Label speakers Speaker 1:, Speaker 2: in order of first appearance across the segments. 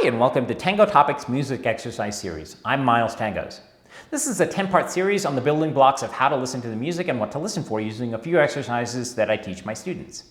Speaker 1: Hi, and welcome to Tango Topics Music Exercise Series. I'm Miles Tangos. This is a 10-part series on the building blocks of how to listen to the music and what to listen for using a few exercises that I teach my students.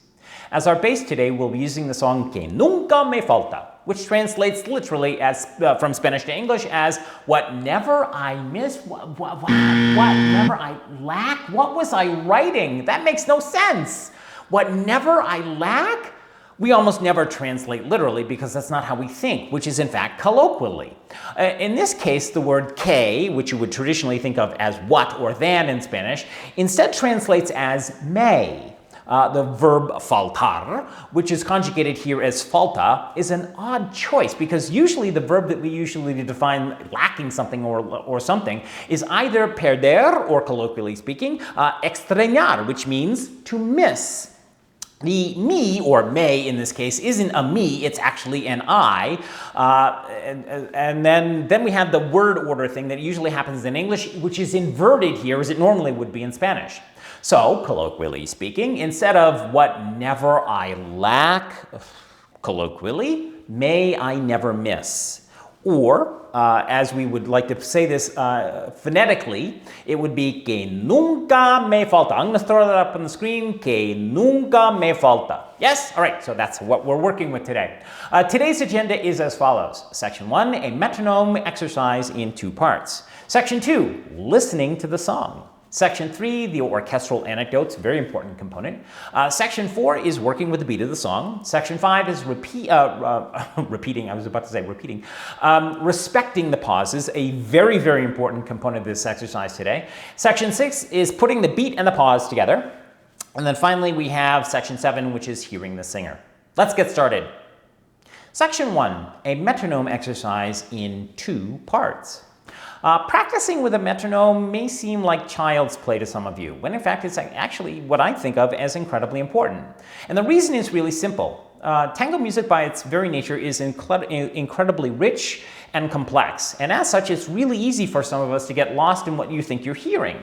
Speaker 1: As our base today, we'll be using the song Que Nunca Me Falta, which translates literally as from Spanish to English as what never I miss, what never I lack. What was I writing? That makes no sense. What never I lack? We almost never translate literally because that's not how we think, which is in fact colloquially. In this case, the word que, which you would traditionally think of as what or than in Spanish, instead translates as may. The verb faltar, which is conjugated here as falta, is an odd choice because usually the verb that we usually define lacking something or something is either perder, or colloquially speaking, extrañar, which means to miss. The me, or may in this case, isn't a me, it's actually an I. And then we have the word order thing that usually happens in English, which is inverted here as it normally would be in Spanish. So, colloquially speaking, instead of what never I lack, colloquially, may I never miss. Or, as we would like to say this phonetically, it would be que nunca me falta. I'm going to throw that up on the screen. Que nunca me falta. Yes? All right, so that's what we're working with today. Today's agenda is as follows. Section 1, a metronome exercise in 2 parts. Section 2, listening to the song. Section 3, the orchestral anecdotes, very important component. Section 4 is working with the beat of the song. Section 5 is respecting the pauses, a very, very important component of this exercise today. Section 6 is putting the beat and the pause together. And then finally, we have section 7, which is hearing the singer. Let's get started. Section 1, a metronome exercise in 2 parts. Practicing with a metronome may seem like child's play to some of you, when in fact it's actually what I think of as incredibly important. And the reason is really simple. Tango music by its very nature is incredibly rich and complex. And as such, it's really easy for some of us to get lost in what you think you're hearing.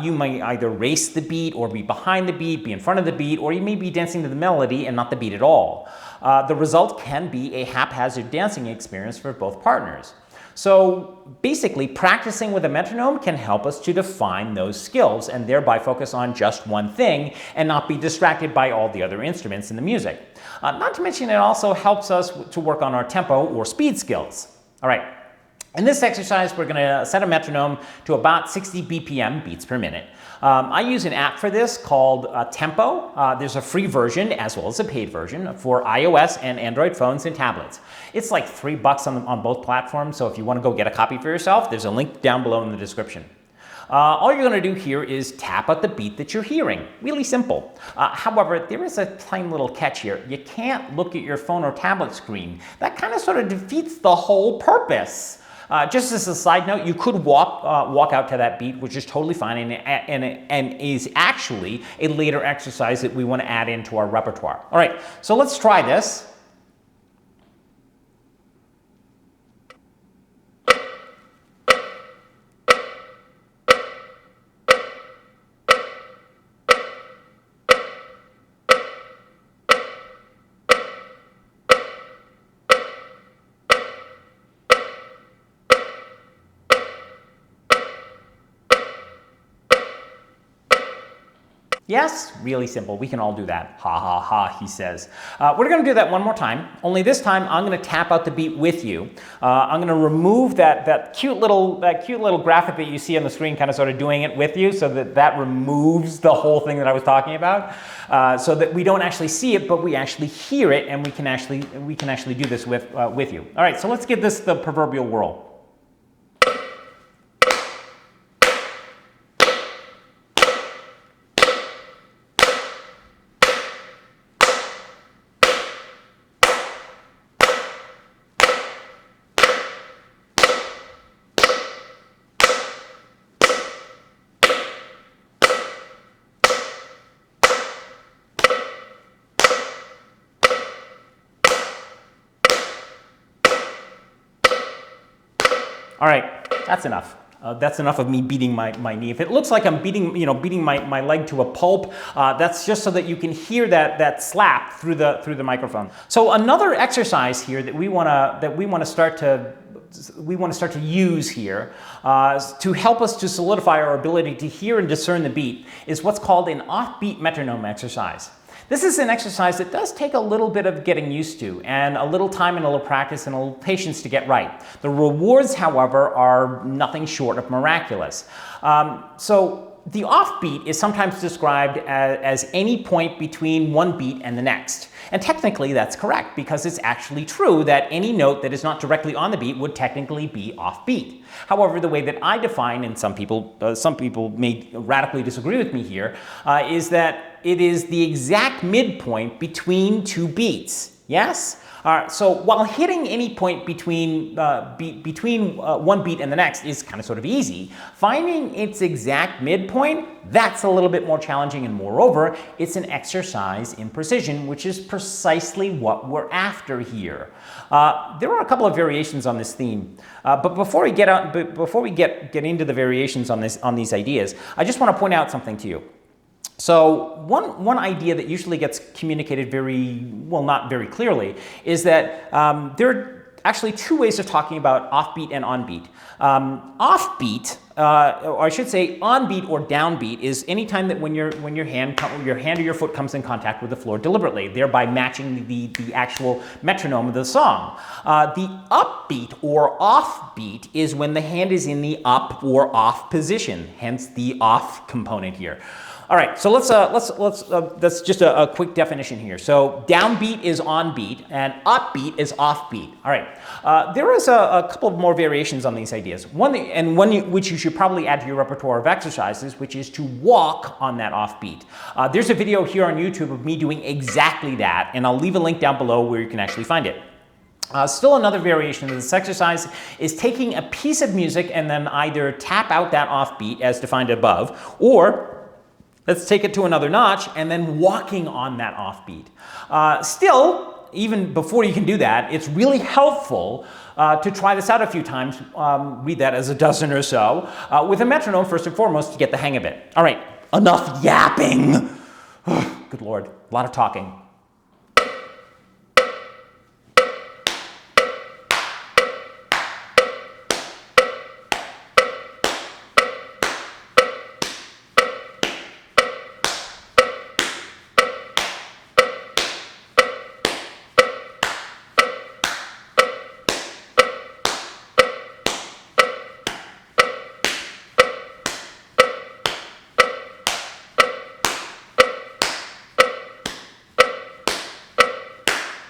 Speaker 1: You may either race the beat or be behind the beat, be in front of the beat, or you may be dancing to the melody and not the beat at all. The result can be a haphazard dancing experience for both partners. So basically, practicing with a metronome can help us to define those skills and thereby focus on just one thing and not be distracted by all the other instruments in the music. Not to mention, it also helps us to work on our tempo or speed skills. All right. In this exercise, we're going to set a metronome to about 60 BPM, beats per minute. I use an app for this called Tempo. There's a free version as well as a paid version for iOS and Android phones and tablets. It's like $3 on both platforms, so if you want to go get a copy for yourself, there's a link down below in the description. All you're going to do here is tap out the beat that you're hearing. Really simple. However, there is a tiny little catch here. You can't look at your phone or tablet screen. That kind of sort of defeats the whole purpose. Just as a side note, you could walk out to that beat, which is totally fine and is actually a later exercise that we want to add into our repertoire. All right, so let's try this. Yes, really simple. We can all do that. Ha ha ha, he says. We're going to do that one more time, only this time I'm going to tap out the beat with you. I'm going to remove that cute little graphic that you see on the screen, kind of sort of doing it with you, so that removes the whole thing that I was talking about, so that we don't actually see it, but we actually hear it, and we can actually do this with you. All right, so let's give this the proverbial whirl. All right, that's enough. That's enough of me beating my knee. If it looks like I'm beating my leg to a pulp, that's just so that you can hear that slap through the microphone. So another exercise here that we want to start to use here to help us to solidify our ability to hear and discern the beat is what's called an offbeat metronome exercise. This is an exercise that does take a little bit of getting used to and a little time and a little practice and a little patience to get right. The rewards, however, are nothing short of miraculous. So the offbeat is sometimes described as any point between one beat and the next. And technically that's correct, because it's actually true that any note that is not directly on the beat would technically be offbeat. However, the way that I define, and some people may radically disagree with me here, is that it is the exact midpoint between two beats. Yes? So while hitting any point between one beat and the next is kind of sort of easy, finding its exact midpoint, that's a little bit more challenging, and moreover, it's an exercise in precision, which is precisely what we're after here. There are a couple of variations on this theme, but before we get into the variations on these ideas, I just want to point out something to you. So one idea that usually gets communicated not very clearly, is that there are actually two ways of talking about offbeat and onbeat. Offbeat, or I should say onbeat or downbeat, is any time that when your hand or your foot comes in contact with the floor deliberately, thereby matching the actual metronome of the song. The upbeat or offbeat is when the hand is in the up or off position, hence the off component here. All right, so that's just a quick definition here. So downbeat is onbeat and upbeat is offbeat. All right, there is a couple of more variations on these ideas. One which you should probably add to your repertoire of exercises, which is to walk on that offbeat. There's a video here on YouTube of me doing exactly that, and I'll leave a link down below where you can actually find it. Still another variation of this exercise is taking a piece of music and then either tap out that offbeat as defined above, or let's take it to another notch and then walking on that offbeat. Still, even before you can do that, it's really helpful to try this out a few times, read that as a dozen or so, with a metronome first and foremost to get the hang of it. All right, enough yapping. Good Lord, a lot of talking.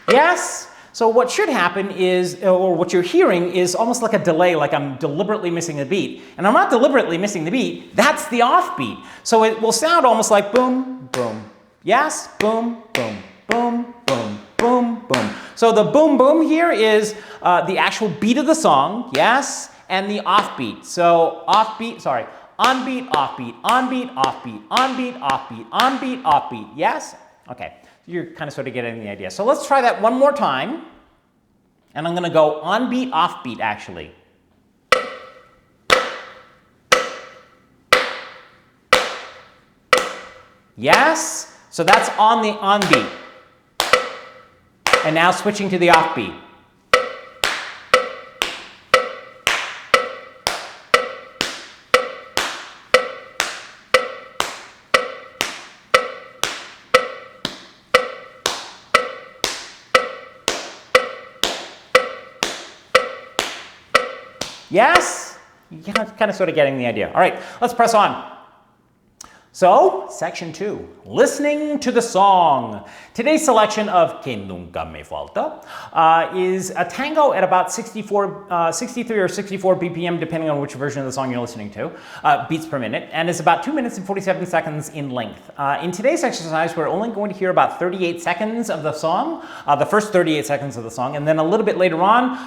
Speaker 1: Yes? So what should happen is, or what you're hearing is almost like a delay, like I'm deliberately missing a beat. And I'm not deliberately missing the beat, that's the offbeat. So it will sound almost like boom, boom. Yes? Boom, boom, boom, boom, boom, boom. So the boom, boom here is the actual beat of the song, yes? And the offbeat. So onbeat, offbeat, onbeat, offbeat, onbeat, offbeat, onbeat, offbeat. Yes? Okay. You're kind of sort of getting the idea. So let's try that one more time. And I'm going to go onbeat, offbeat, actually. Yes? So that's on the onbeat. And now switching to the offbeat. Yes? You're kind of sort of getting the idea. All right, let's press on. So, section 2, listening to the song. Today's selection of Que Nunca Me Falta is a tango at about 63 or 64 BPM, depending on which version of the song you're listening to, beats per minute, and is about 2 minutes and 47 seconds in length. In today's exercise, we're only going to hear about 38 seconds of the song, the first 38 seconds of the song, and then a little bit later on,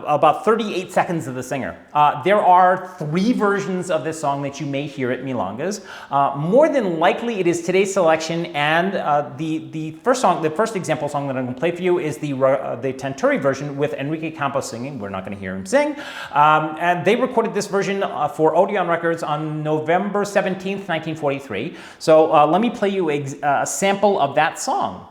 Speaker 1: about 38 seconds of the singer. There are 3 versions of this song that you may hear at Milongas. More than likely, it is today's selection, and the first example song that I'm going to play for you is the Tanturi version with Enrique Campos singing. We're not going to hear him sing. And they recorded this version for Odeon Records on November 17th, 1943. So let me play you a sample of that song.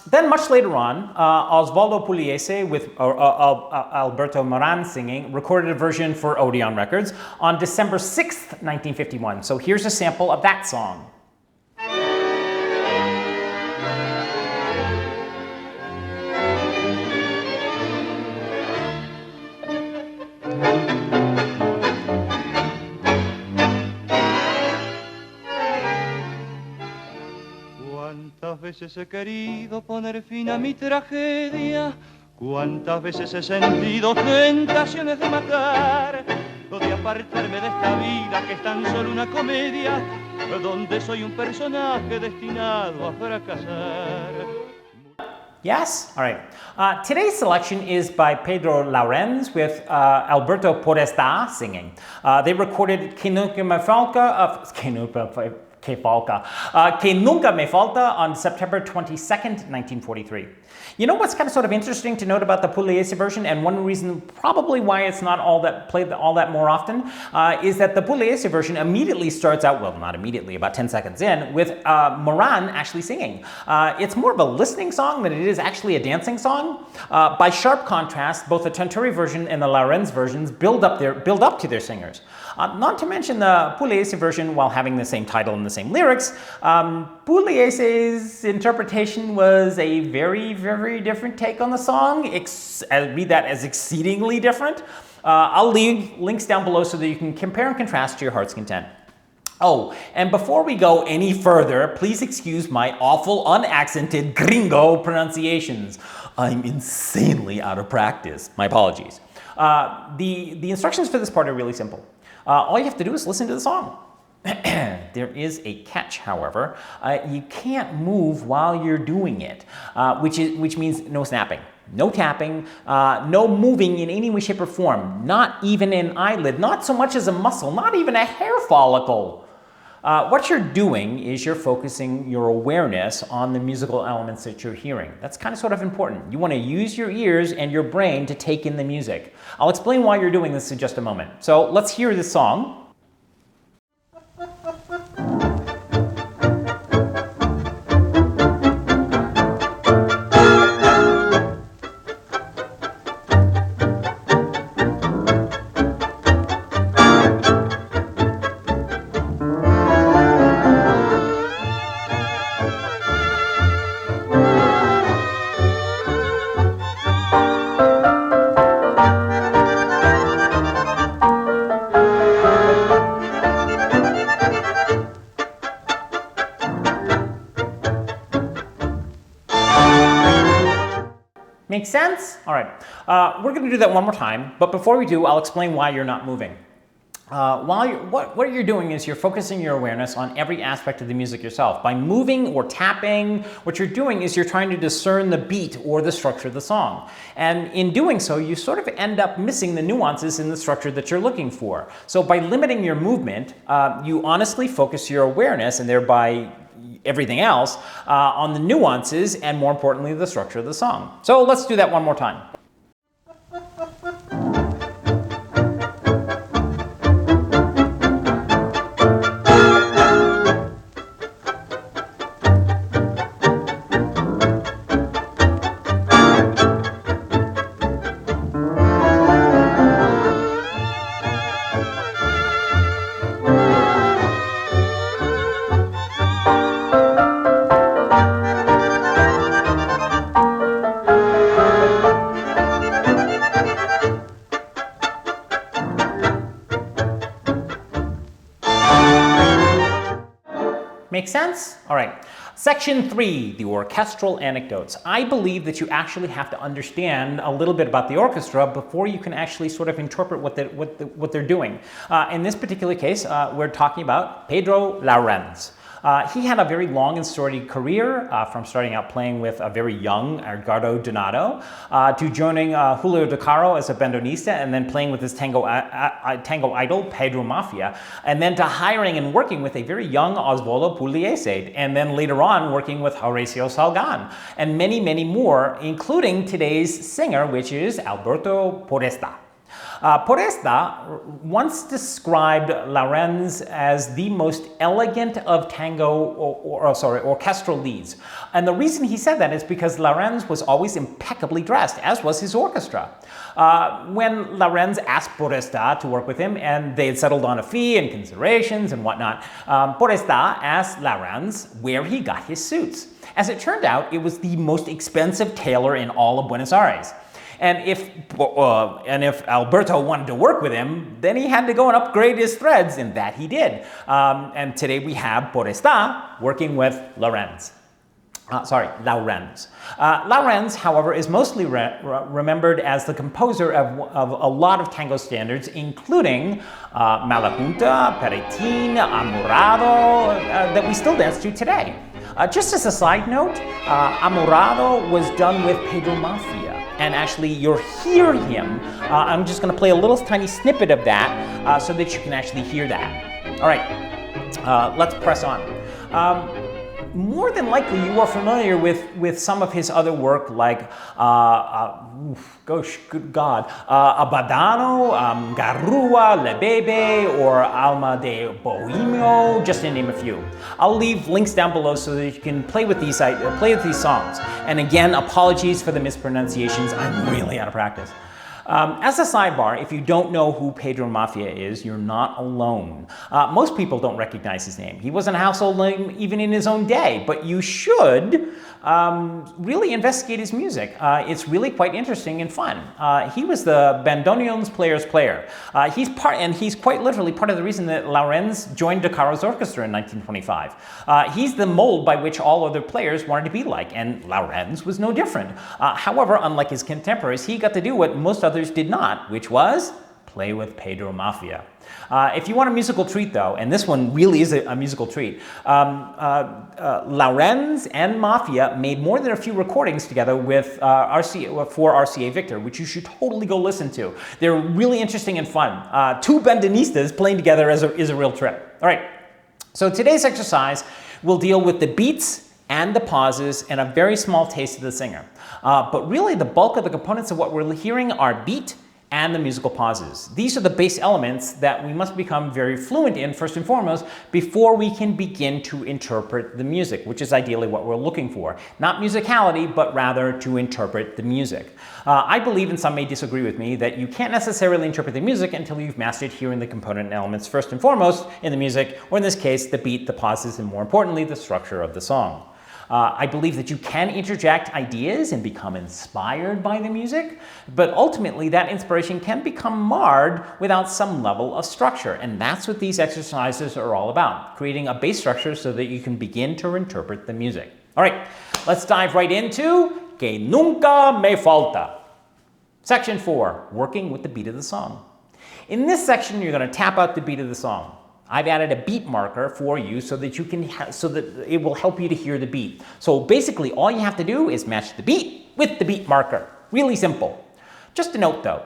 Speaker 1: Then much later on, Osvaldo Pugliese with Alberto Moran singing recorded a version for Odeon Records on December 6th, 1951. So here's a sample of that song.
Speaker 2: Cuántas veces he querido poner fin a mi tragedia, cuántas veces he sentido tentaciones de matar, o de apartarme de esta vida que es tan solo una comedia, donde soy un personaje destinado a fracasar.
Speaker 1: Yes? All right. Today's selection is by Pedro Laurenz with Alberto Podestá singing. They recorded Que Nunca Me Falta, Que Nunca Me Falta on September 22nd, 1943. You know what's kind of sort of interesting to note about the Pugliese version, and one reason probably why it's not played all that more often, is that the Pugliese version immediately starts out, well, not immediately, about 10 seconds in, with Moran actually singing. It's more of a listening song than it is actually a dancing song. By sharp contrast, both the Tanturi version and the Laurenz versions build up to their singers. Not to mention the Pugliese version, while having the same title and the same lyrics, Pugliese's interpretation was a very, very different take on the song. I read that as exceedingly different. I'll leave links down below so that you can compare and contrast to your heart's content. Oh, and before we go any further, please excuse my awful unaccented gringo pronunciations. I'm insanely out of practice. My apologies. The instructions for this part are really simple. All you have to do is listen to the song. There is a catch, however. You can't move while you're doing it, which means no snapping, no tapping, no moving in any way, shape, or form, not even an eyelid, not so much as a muscle, not even a hair follicle. What you're doing is you're focusing your awareness on the musical elements that you're hearing. That's kind of sort of important. You want to use your ears and your brain to take in the music. I'll explain why you're doing this in just a moment. So let's hear this song. Make sense? All right. We're going to do that one more time, but before we do, I'll explain why you're not moving. What you're doing is you're focusing your awareness on every aspect of the music yourself. By moving or tapping, what you're doing is you're trying to discern the beat or the structure of the song. And in doing so, you sort of end up missing the nuances in the structure that you're looking for. So by limiting your movement, you honestly focus your awareness, and thereby everything else, on the nuances and, more importantly, the structure of the song. So let's do that one more time. Make sense? All right. Section 3, the orchestral anecdotes. I believe that you actually have to understand a little bit about the orchestra before you can actually sort of interpret what they're doing. In this particular case, we're talking about Pedro Laurenz. He had a very long and storied career, from starting out playing with a very young Edgardo Donato, to joining Julio De Caro as a bandonista, and then playing with his tango idol, Pedro Mafia, and then to hiring and working with a very young Osvaldo Pugliese, and then later on working with Horacio Salgan, and many, many more, including today's singer, which is Alberto Podesta. Podesta once described Laurenz as the most elegant of tango, orchestral leads. And the reason he said that is because Laurenz was always impeccably dressed, as was his orchestra. When Laurenz asked Podesta to work with him, and they had settled on a fee and considerations and whatnot, Podesta asked Laurenz where he got his suits. As it turned out, it was the most expensive tailor in all of Buenos Aires. And if Alberto wanted to work with him, then he had to go and upgrade his threads, and that he did. And today we have Podesta working with Laurenz. Laurenz. Laurenz, however, is mostly remembered as the composer of a lot of tango standards, including Malajunta, Peretin, Amorado, that we still dance to today. Just as a side note, Amorado was done with Pedro Mafia. And actually, you'll hear him. I'm just going to play a little tiny snippet of that so that you can actually hear that. All right, let's press on. More than likely, you are familiar with some of his other work, like, good God, Abadano, Garrua, Le Bebe, or Alma de Bohemio, just to name a few. I'll leave links down below so that you can play with these songs. And again, apologies for the mispronunciations. I'm really out of practice. As a sidebar, if you don't know who Pedro Mafia is, you're not alone. Most people don't recognize his name. He wasn't a household name even in his own day, but you should really investigate his music. It's really quite interesting and fun. He was the bandoneon's player's player. He's quite literally part of the reason that Laurenz joined De Caro's orchestra in 1925. He's the mold by which all other players wanted to be like, and Laurenz was no different. However, unlike his contemporaries, he got to do what most others did not, which was play with Pedro Mafia. If you want a musical treat, though, and this one really is a musical treat, Laurenz and Mafia made more than a few recordings together with for RCA Victor, which you should totally go listen to. They're really interesting and fun. Two bandonistas playing together is a real trip. All right, so today's exercise will deal with the beats and the pauses and a very small taste of the singer. But really the bulk of the components of what we're hearing are beat and the musical pauses. These are the base elements that we must become very fluent in first and foremost before we can begin to interpret the music, which is ideally what we're looking for. Not musicality, but rather to interpret the music. I believe, and some may disagree with me, that you can't necessarily interpret the music until you've mastered hearing the component elements first and foremost in the music, or in this case, the beat, the pauses, and more importantly, the structure of the song. I believe that you can interject ideas and become inspired by the music, but ultimately that inspiration can become marred without some level of structure. And that's what these exercises are all about, creating a base structure so that you can begin to interpret the music. All right, let's dive right into Que Nunca Me Falta. Section 4, working with the beat of the song. In this section, you're going to tap out the beat of the song. I've added a beat marker for you so that it will help you to hear the beat. So basically, all you have to do is match the beat with the beat marker. Really simple. Just a note though,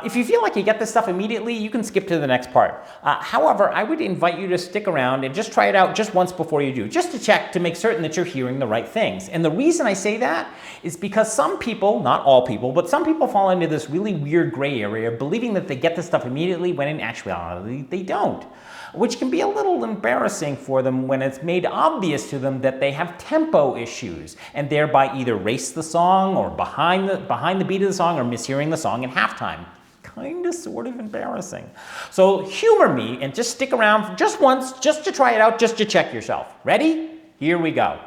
Speaker 1: if you feel like you get this stuff immediately, you can skip to the next part. However, I would invite you to stick around and just try it out just once before you do, just to check to make certain that you're hearing the right things. And the reason I say that is because some people, not all people, but some people fall into this really weird gray area believing that they get this stuff immediately when in actuality they don't, which can be a little embarrassing for them when it's made obvious to them that they have tempo issues and thereby either race the song or behind the beat of the song or mishearing the song in halftime. Kind of sort of embarrassing. So humor me and just stick around just once, just to try it out, just to check yourself. Ready? Here we go.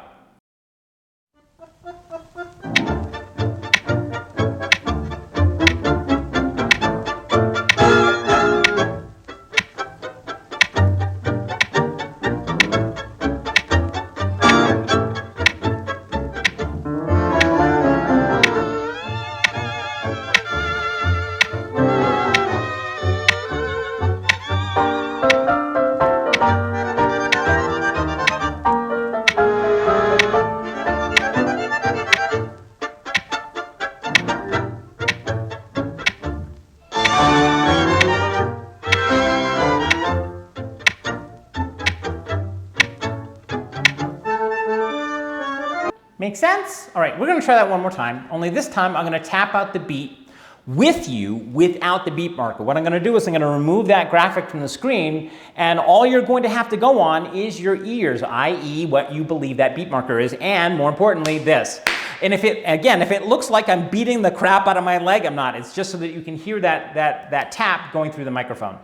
Speaker 1: Make sense? All right, we're going to try that one more time, only this time I'm going to tap out the beat with you without the beat marker. What I'm going to do is I'm going to remove that graphic from the screen, and all you're going to have to go on is your ears, i.e. what you believe that beat marker is, and more importantly, this. And if it looks like I'm beating the crap out of my leg, I'm not. It's just so that you can hear that tap going through the microphone.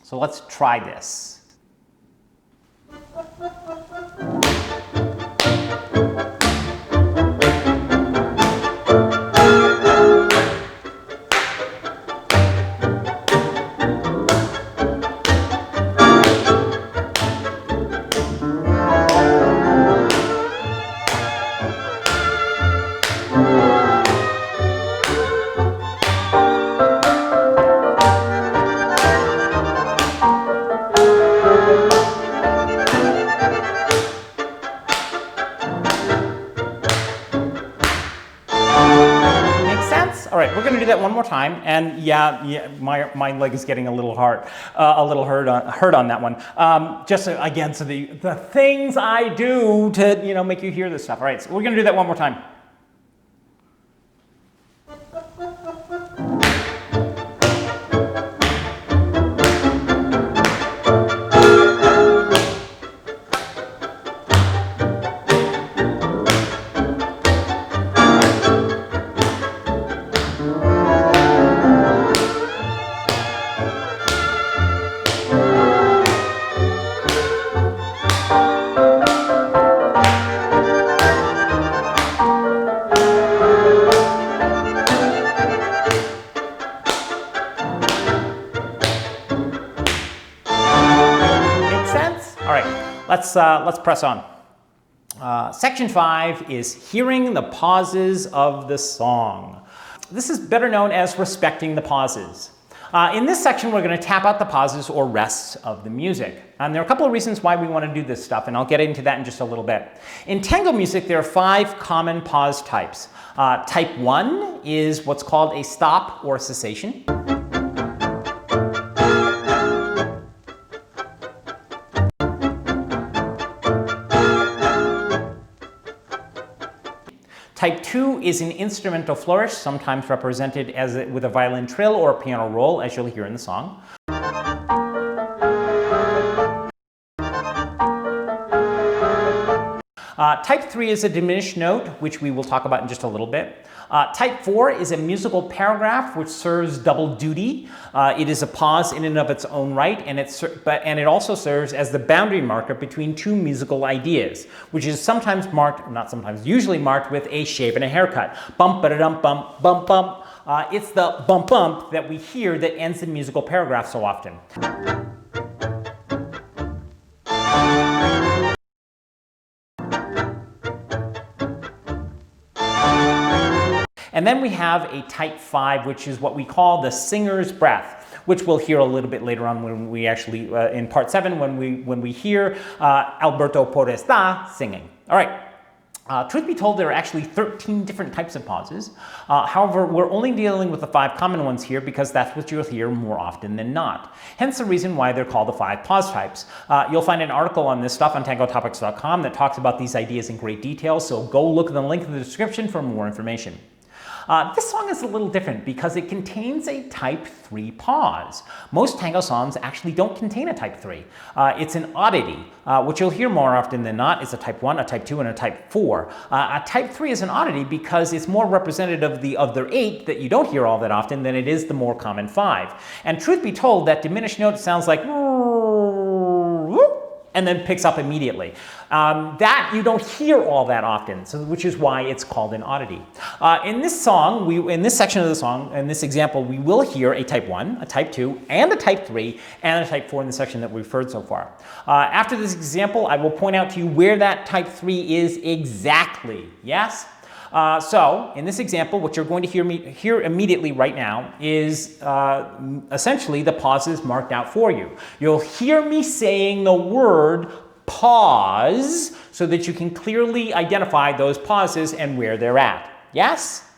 Speaker 1: So let's try this. All right, we're going to do that one more time, and yeah, my leg is getting a little hurt on that one. Just so, again, so the things I do to make you hear this stuff. All right, so we're going to do that one more time. Let's press on. Section 5 is hearing the pauses of the song. This is better known as respecting the pauses. In this section, we're going to tap out the pauses or rests of the music. And there are a couple of reasons why we want to do this stuff, and I'll get into that in just a little bit. In tango music, there are 5 common pause types. Type 1 is what's called a stop or cessation. Type 2 is an instrumental flourish, sometimes represented with a violin trill or a piano roll, as you'll hear in the song. Type 3 is a diminished note, which we will talk about in just a little bit. Type 4 is a musical paragraph, which serves double duty. It is a pause in and of its own right, and it also serves as the boundary marker between 2 musical ideas, which is sometimes marked, not sometimes, usually marked with a shape and a haircut. Bump, ba-da-dum, bump, bump, bump. It's the bump, bump that we hear that ends the musical paragraph so often. And then we have a type 5, which is what we call the singer's breath, which we'll hear a little bit later on when we actually, in part 7, when we hear Alberto Podestá singing. All right. Truth be told, there are actually 13 different types of pauses. However, we're only dealing with the 5 common ones here because that's what you'll hear more often than not. Hence the reason why they're called the 5 pause types. You'll find an article on this stuff on tangotopics.com that talks about these ideas in great detail, so go look at the link in the description for more information. This song is a little different because it contains a type 3 pause. Most tango songs actually don't contain a type 3. It's an oddity, which you'll hear more often than not. It's a type 1, a type 2, and a type 4. A type 3 is an oddity because it's more representative of the other 8 that you don't hear all that often than it is the more common 5. And truth be told, that diminished note sounds like and then picks up immediately. That you don't hear all that often, which is why it's called an oddity. In this song, in this section of the song, in this example, we will hear a type 1, a type 2, and a type 3, and a type 4 in the section that we've heard so far. After this example, I will point out to you where that type 3 is exactly, yes? So, in this example, what you're going to hear immediately right now is essentially the pauses marked out for you. You'll hear me saying the word pause so that you can clearly identify those pauses and where they're at. Yes?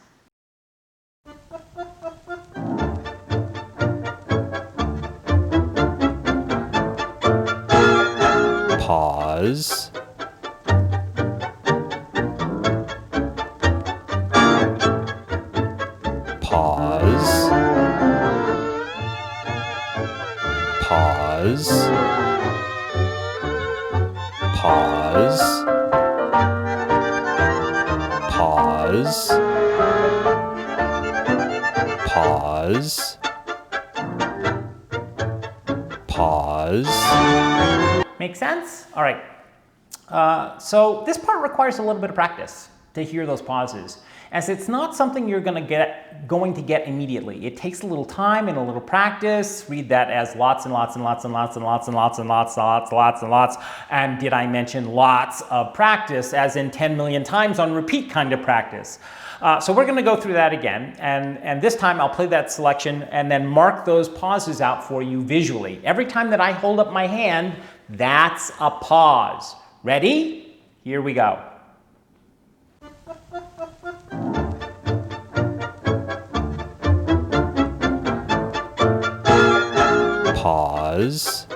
Speaker 1: Pause.
Speaker 3: pause, pause, pause, pause, pause.
Speaker 1: Make sense? All right. So this part requires a little bit of practice to hear those pauses, as it's not something you're going to get immediately. It takes a little time and a little practice. Read that as lots and lots and lots and lots and lots and lots and lots and lots and lots and lots. And did I mention lots of practice, as in 10 million times on repeat kind of practice? So we're going to go through that again, and this time I'll play that selection and then mark those pauses out for you visually. Every time that I hold up my hand, that's a pause. Ready? Here we go.
Speaker 3: Pause,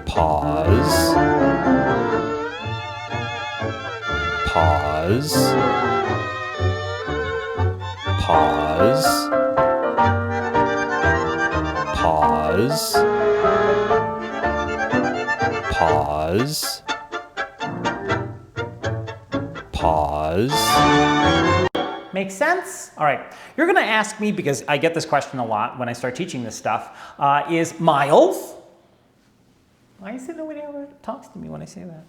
Speaker 3: pause, pause, pause, pause, pause, pause.
Speaker 1: Make sense? All right. You're going to ask me, because I get this question a lot when I start teaching this stuff, is Miles? Why is it nobody ever talks to me when I say that?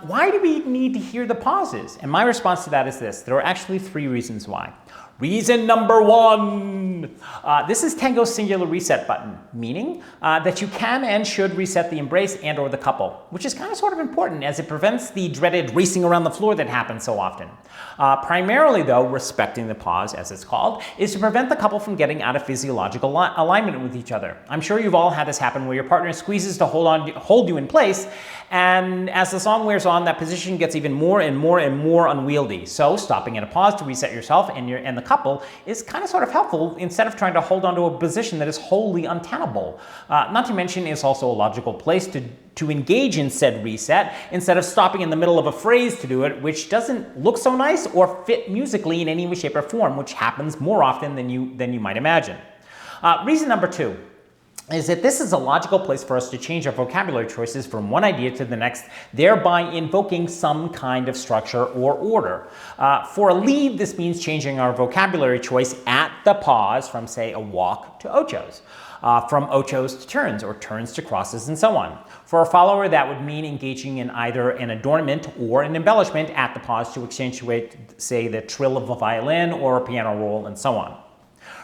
Speaker 1: Why do we need to hear the pauses? And my response to that is this. There are actually 3 reasons why. Reason number 1, this is Tango's singular reset button, meaning that you can and should reset the embrace and or the couple, which is kind of sort of important as it prevents the dreaded racing around the floor that happens so often. Primarily though, respecting the pause, as it's called, is to prevent the couple from getting out of physiological alignment with each other. I'm sure you've all had this happen where your partner squeezes to hold you in place, and as the song wears on, that position gets even more and more and more unwieldy. So stopping at a pause to reset yourself and the couple is kind of sort of helpful instead of trying to hold on to a position that is wholly untenable. Not to mention, it's also a logical place to engage in said reset instead of stopping in the middle of a phrase to do it, which doesn't look so nice or fit musically in any way, shape, or form, which happens more often than you might imagine. Reason number 2 is that this is a logical place for us to change our vocabulary choices from one idea to the next, thereby invoking some kind of structure or order. For a lead, this means changing our vocabulary choice at the pause from, say, a walk to ochos, from ochos to turns, or turns to crosses, and so on. For a follower, that would mean engaging in either an adornment or an embellishment at the pause to accentuate, say, the trill of a violin or a piano roll, and so on.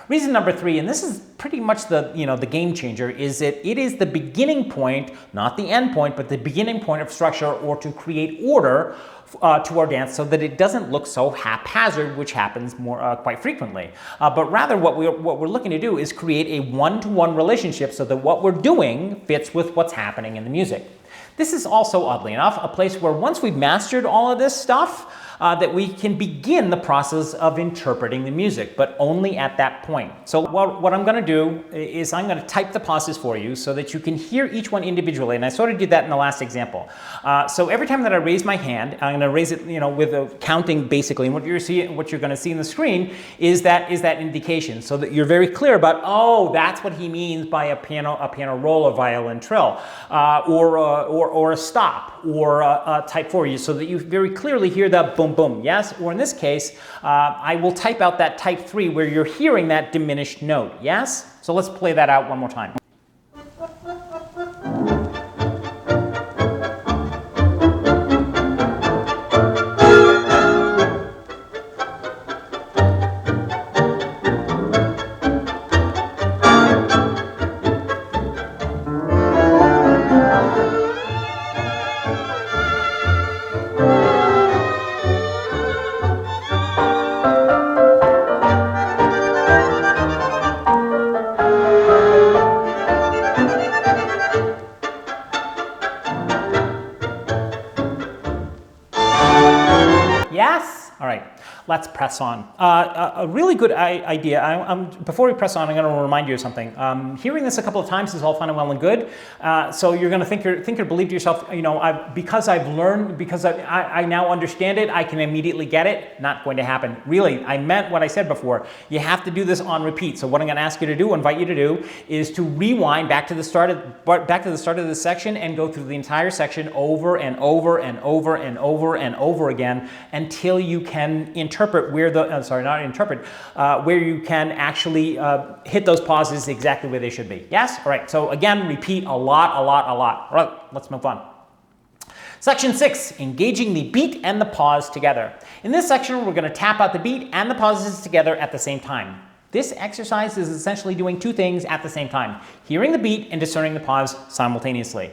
Speaker 1: Reason number 3, and this is pretty much the game changer, is that it is the beginning point, not the end point, but the beginning point of structure, or to create order to our dance so that it doesn't look so haphazard, which happens quite frequently. But rather what we're looking to do is create a one-to-one relationship so that what we're doing fits with what's happening in the music. This is also, oddly enough, a place where once we've mastered all of this stuff, that we can begin the process of interpreting the music, but only at that point. So what I'm going to do is I'm going to type the pauses for you so that you can hear each one individually, and I sort of did that in the last example. So every time that I raise my hand, I'm going to raise it, with a counting basically, and what you're going to see on the screen is that indication, so that you're very clear about, oh, that's what he means by a piano roll or violin trill, or a stop, or a type 4, so that you very clearly hear the boom, boom, yes? Or in this case, I will type out that type 3 where you're hearing that diminished note, yes? So let's play that out one more time. Yes? All right. let's press on. A really good idea. Before we press on, I'm going to remind you of something. Hearing this a couple of times is all fine and well and good. So you're going to think or believe to yourself, you know, because I've learned, because I now understand it, I can immediately get it. Not going to happen. Really, I meant what I said before. You have to do this on repeat. So what I'm going to ask you to do, invite you to do, is to rewind back to the start of this section and go through the entire section over and over and over and over and over again until you can interpret where where you can actually hit those pauses exactly where they should be. Yes? All right. So again, repeat a lot. All right, let's move on. Section 6, engaging the beat and the pause together. In this section, we're going to tap out the beat and the pauses together at the same time. This exercise is essentially doing two things at the same time, hearing the beat and discerning the pause simultaneously.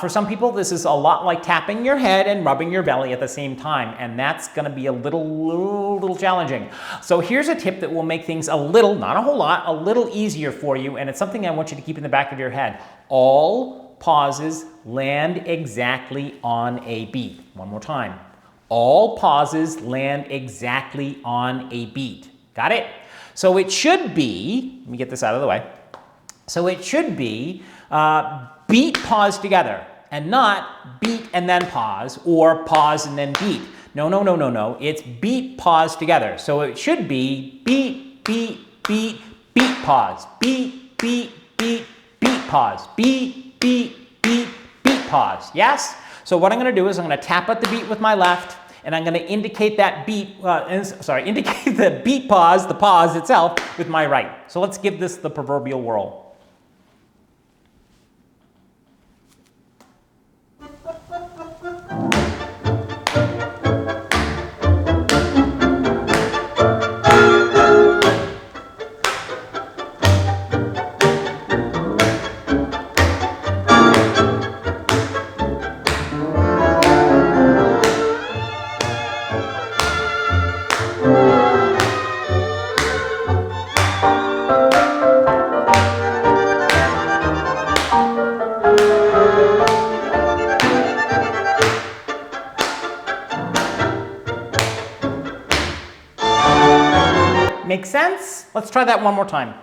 Speaker 1: For some people, this is a lot like tapping your head and rubbing your belly at the same time, and that's going to be a little challenging. So here's a tip that will make things a little, not a whole lot, a little easier for you, and it's something I want you to keep in the back of your head. All pauses land exactly on a beat. One more time. All pauses land exactly on a beat. Got it? So it should be, let me get this out of the way. So it should be beat, pause together, and not beat and then pause, or pause and then beat. No. It's beat, pause together. So it should be beat, beat, beat, beat, pause. Beat, beat, beat, beat, pause. Beat, beat, beat, beat, pause. Yes? So what I'm going to do is I'm going to tap out the beat with my left, and I'm going to indicate that beat, indicate the beat pause, the pause itself, with my right. So let's give this the proverbial whirl. Make sense? Let's try that one more time.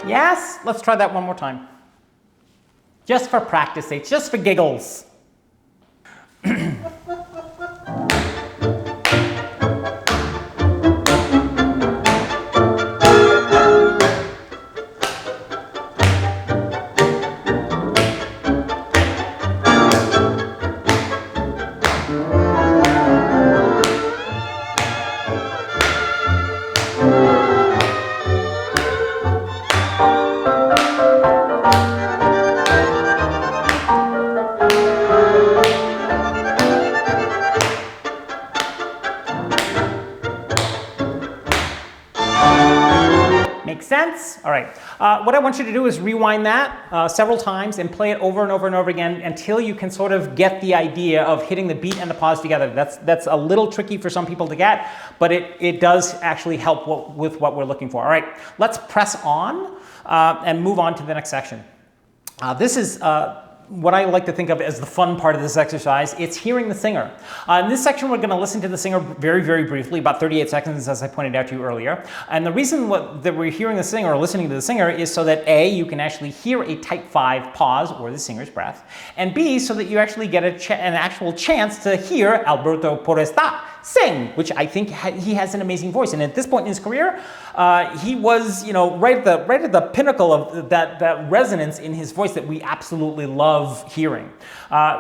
Speaker 1: Yes? Let's try that one more time. Just for practice sake, just for giggles. Make sense? All right. What I want you to do is rewind that several times and play it over and over and over again until you can sort of get the idea of hitting the beat and the pause together. That's a little tricky for some people to get, but it does actually help with what we're looking for. All right. Let's press on and move on to the next section. This is what I like to think of as the fun part of this exercise. It's hearing the singer. In this section, we're going to listen to the singer very, very briefly, about 38 seconds, as I pointed out to you earlier. And the reason that we're hearing the singer or listening to the singer is so that A, you can actually hear a type 5 pause, or the singer's breath, and B, so that you actually get an actual chance to hear Alberto Podestá sing, which I think he has an amazing voice. And at this point in his career, he was, right at the pinnacle of that resonance in his voice that we absolutely love hearing.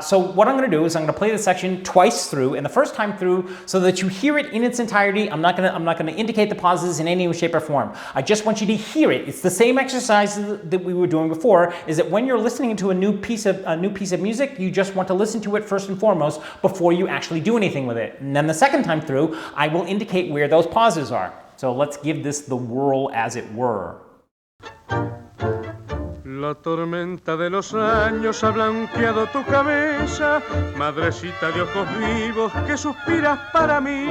Speaker 1: So what I'm going to do is I'm going to play this section twice through, and the first time through, so that you hear it in its entirety. I'm not going to indicate the pauses in any way, shape, or form. I just want you to hear it. It's the same exercise that we were doing before. Is that when you're listening to a new piece of music, you just want to listen to it first and foremost before you actually do anything with it. And then the second time through, I will indicate where those pauses are. So let's give this the whirl, as it were.
Speaker 2: La tormenta de los años ha blanqueado tu cabeza, madrecita de ojos vivos que suspiras para mí.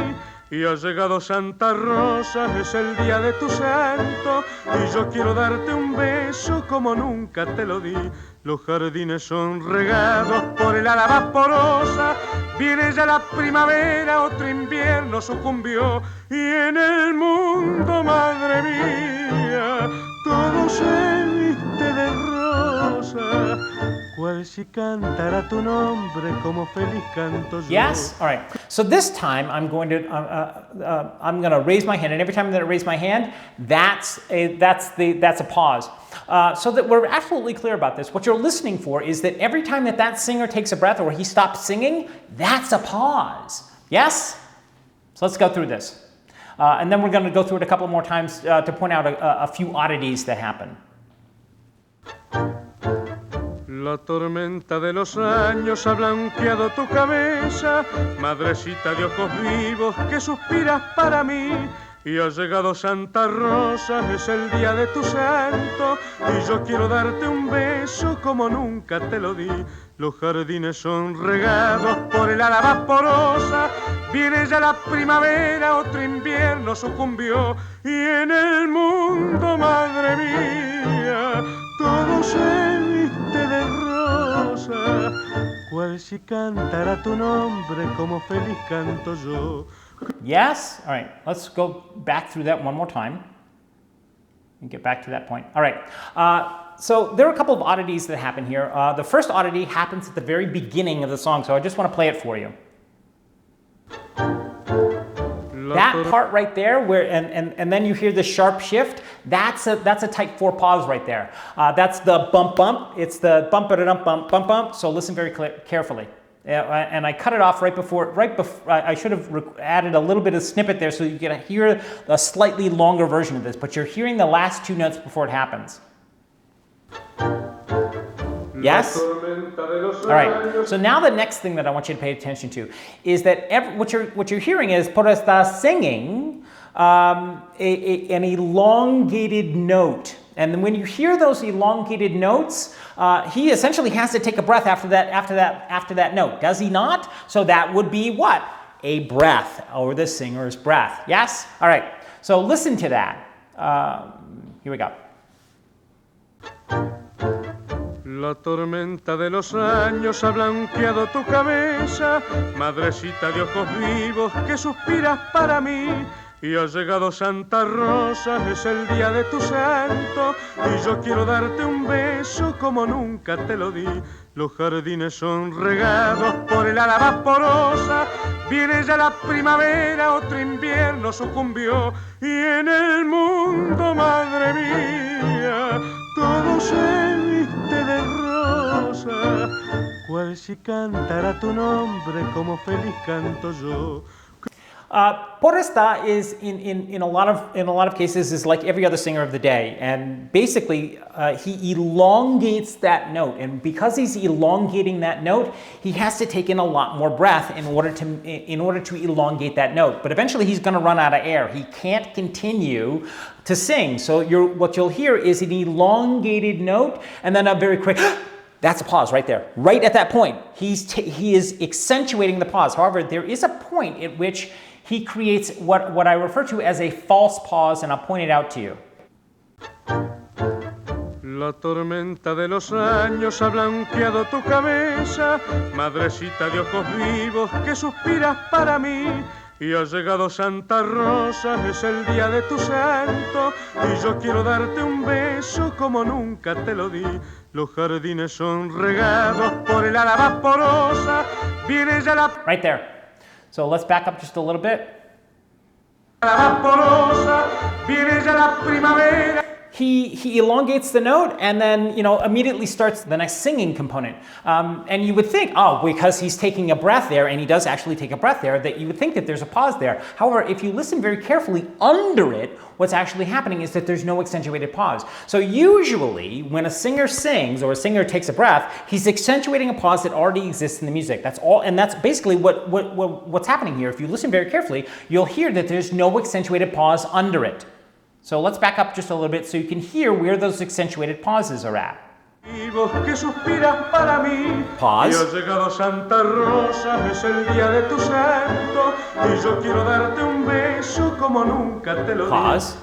Speaker 2: Y ha llegado Santa Rosa, es el día de tu santo, y yo quiero darte un beso como nunca te lo di. Los jardines son regados por el ala vaporosa, viene ya la primavera, otro invierno sucumbió, y en el mundo, madre mía, todo se viste de rosa. Cual si cantara tu nombre como feliz canto yo.
Speaker 1: Yes? All right. So this time I'm going to raise my hand, and every time that I raise my hand, that's a pause. So that we're absolutely clear about this. What you're listening for is that every time that singer takes a breath or he stops singing, that's a pause. Yes? So let's go through this. And then we're going to go through it a couple more times to point out a few oddities that happen.
Speaker 2: La tormenta de los años ha blanqueado tu cabeza, madrecita de ojos vivos que suspiras para mí. Y ha llegado Santa Rosa, es el día de tu santo, y yo quiero darte un beso como nunca te lo di. Los jardines son regados por el ala vaporosa, viene ya la primavera, otro invierno sucumbió, y en el mundo, madre mía, todo se viste de rosa, cual si cantara tu nombre como feliz canto yo.
Speaker 1: Yes? All right, let's go back through that one more time and get back to that point. All right, so there are a couple of oddities that happen here. The first oddity happens at the very beginning of the song, so I just want to play it for you. That part right there, where and then you hear the sharp shift, that's a type 4 pause right there. That's the bump bump. It's the bump bump bump bump bump. So listen very carefully. And I cut it off right before. I should have added a little bit of snippet there so you can hear a slightly longer version of this. But you're hearing the last 2 notes before it happens. Yes? All right. So now the next thing that I want you to pay attention to is that what you're hearing is Pedro está singing an elongated note. And when you hear those elongated notes, he essentially has to take a breath after that note. Does he not? So that would be what? A breath, or the singer's breath. Yes? All right. So listen to that. Here we go.
Speaker 2: La tormenta de los años ha blanqueado tu cabeza, madrecita de ojos vivos que suspiras para mí. Y ha llegado Santa Rosa, es el día de tu santo, y yo quiero darte un beso como nunca te lo di. Los jardines son regados por el ala vaporosa, viene ya la primavera, otro invierno sucumbió, y en el mundo, madre mía, todo se viste de rosa, cual si cantara tu nombre como feliz canto yo.
Speaker 1: Por esta is in a lot of cases is like every other singer of the day, and basically he elongates that note, and because he's elongating that note, he has to take in a lot more breath in order to elongate that note. But eventually he's going to run out of air. He can't continue to sing. So what you'll hear is an elongated note and then a very quick. That's a pause right there. Right at that point, he is accentuating the pause. However, there is a point at which he creates what I refer to as a false pause, and I'll point it out to you.
Speaker 2: La tormenta de los años ha blanqueado tu cabeza, madrecita de ojos vivos que suspiras para mí. Y ha llegado Santa Rosa, es el día de tu santo, y yo quiero darte un beso como nunca te lo di. Los jardines son regados por el ala vaporosa, viene ya la...
Speaker 1: Right there. So let's back up just a little bit. He elongates the note and then, immediately starts the next singing component. And you would think, because he's taking a breath there, and he does actually take a breath there, that you would think that there's a pause there. However, if you listen very carefully under it, what's actually happening is that there's no accentuated pause. So usually, when a singer sings or a singer takes a breath, he's accentuating a pause that already exists in the music. That's all, and that's basically what's happening here. If you listen very carefully, you'll hear that there's no accentuated pause under it. So let's back up just a little bit so you can hear where those accentuated pauses are at. Pause. Pause.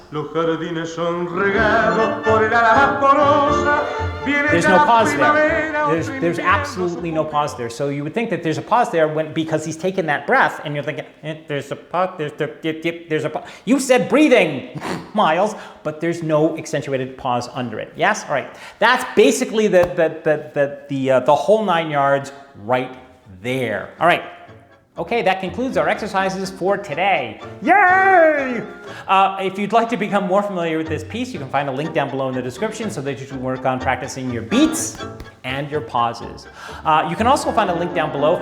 Speaker 1: There's no pause there. There's absolutely no pause there. So you would think that there's a pause there because he's taken that breath, and you're thinking, there's a pause, there's a pause. You said breathing, Miles, but there's no accentuated pause under it. Yes? All right. That's basically the whole 9 yards right there. All right. Okay, that concludes our exercises for today. Yay! If you'd like to become more familiar with this piece, you can find a link down below in the description so that you can work on practicing your beats and your pauses. You can also find a link down below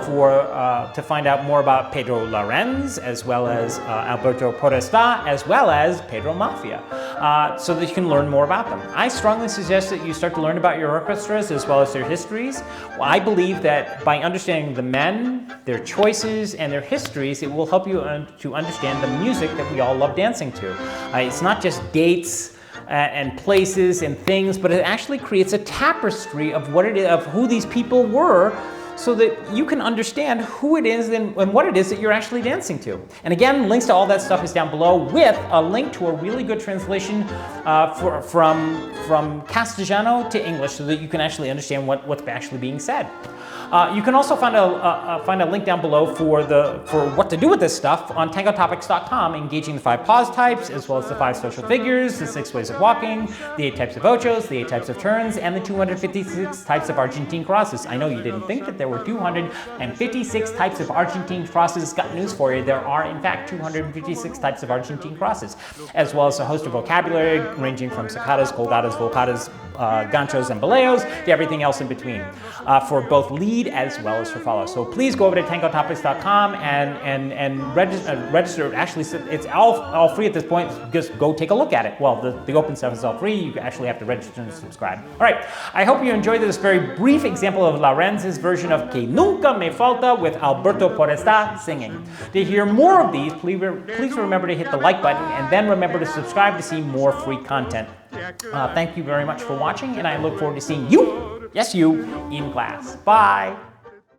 Speaker 1: to find out more about Pedro Laurenz, as well as Alberto Podesta, as well as Pedro Mafia, so that you can learn more about them. I strongly suggest that you start to learn about your orchestras as well as their histories. Well, I believe that by understanding the men, their choices, and their histories, it will help you to understand the music that we all love dancing to. It's not just dates and places and things, but it actually creates a tapestry of who these people were, so that you can understand who it is and what it is that you're actually dancing to. And again, links to all that stuff is down below, with a link to a really good translation from Castellano to English, so that you can actually understand what's actually being said. You can also find a link down below for what to do with this stuff on tangotopics.com, engaging the 5 pause types, as well as the 5 social figures, the 6 ways of walking, the 8 types of ochos, the 8 types of turns, and the 256 types of Argentine crosses. I know you didn't think that there were 256 types of Argentine crosses. Got news for you. There are, in fact, 256 types of Argentine crosses, as well as a host of vocabulary ranging from staccatas, colgadas, volcadas, ganchos, and boleos, to everything else in between, for both lead as well as for follow. So please go over to tangotopics.com and register. Actually, it's all free at this point. Just go take a look at it. Well, the open stuff is all free. You actually have to register and subscribe. All right. I hope you enjoyed this very brief example of Laurenz's version of Que Nunca Me Falta with Alberto Podesta singing. To hear more of these, please remember to hit the like button, and then remember to subscribe to see more free content. Thank you very much for watching, and I look forward to seeing you, yes you, in class. Bye.